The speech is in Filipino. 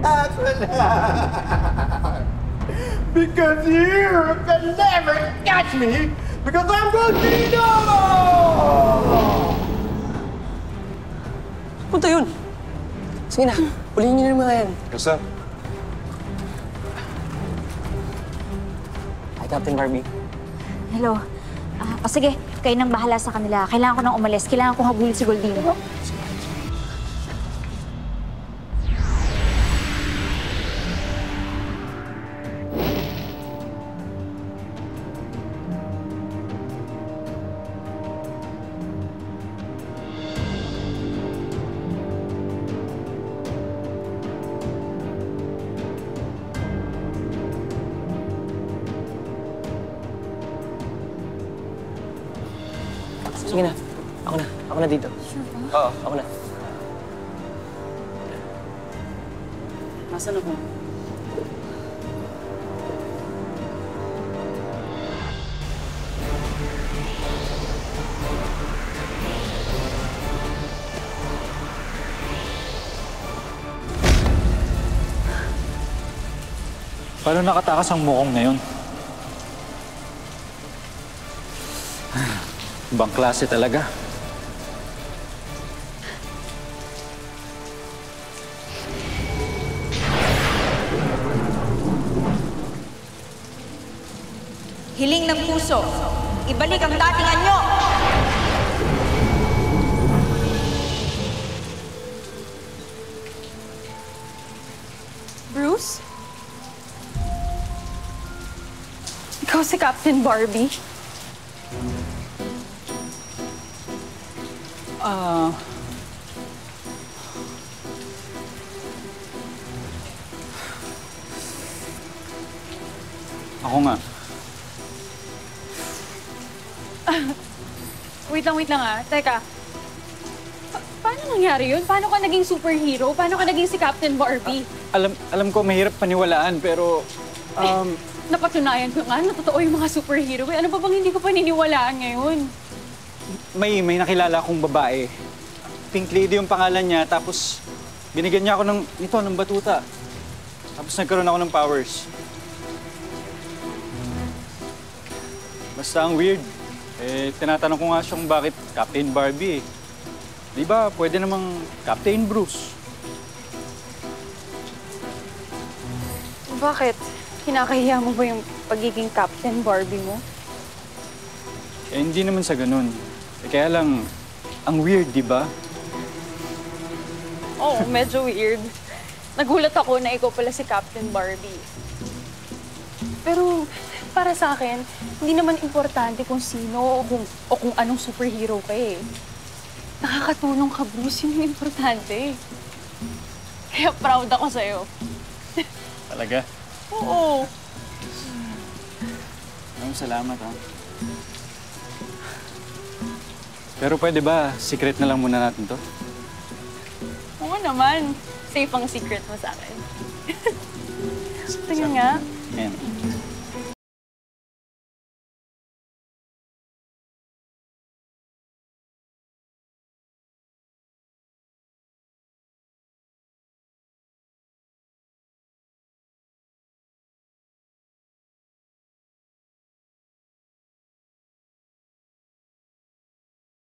Actually, because you can never catch me because I'm Godino! Punta yun! Sige na, ulihin niyo na mga yan. Yes, sir. Hi, Captain Barbie. Hello. Sige, kayo nang bahala sa kanila. Kailangan ko nang umalis. Kailangan kong habulin si Goldino. Sige na. Ako na. Ako na dito. Sure ba? Oo, ako na. Nasaan ako? Paano nakatakas ang mukong na yun? Ibang klase talaga. Hiling ng puso, ibalik ang dating anyo! Bruce? Ikaw si Captain Barbie? Ako nga. Wait lang Teka. Paano nangyari yun? Paano ka naging superhero? Paano ka naging si Captain Barbie? Alam ko mahirap paniwalaan pero Napatunayan ko nga na totoo yung mga superhero. Ano pa bang hindi ko paniniwalaan ngayon? may nakilala akong babae. Pink Lady yung pangalan niya tapos binigyan niya ako ng batuta. Tapos nagkaroon ako ng powers. Basta ang weird. Tinatanong ko nga siya kung bakit Captain Barbie eh. Di ba, pwede namang Captain Bruce. Bakit? Kinakahiya mo ba yung pagiging Captain Barbie mo? Hindi naman sa ganun. Kaya lang, ang weird, di ba? Oo, medyo weird. Nagulat ako na ikaw pala si Captain Barbie. Pero para sa akin, hindi naman importante kung sino o kung anong superhero ka eh. Nakakatulong ka, Bruce. Yun yung importante. Kaya proud ako sa'yo. Talaga? Oo. Salamat, ha? Pero pwede ba, secret na lang muna natin to? Oo naman. Safe ang secret mo sa akin. Tingnan nga. Ayan.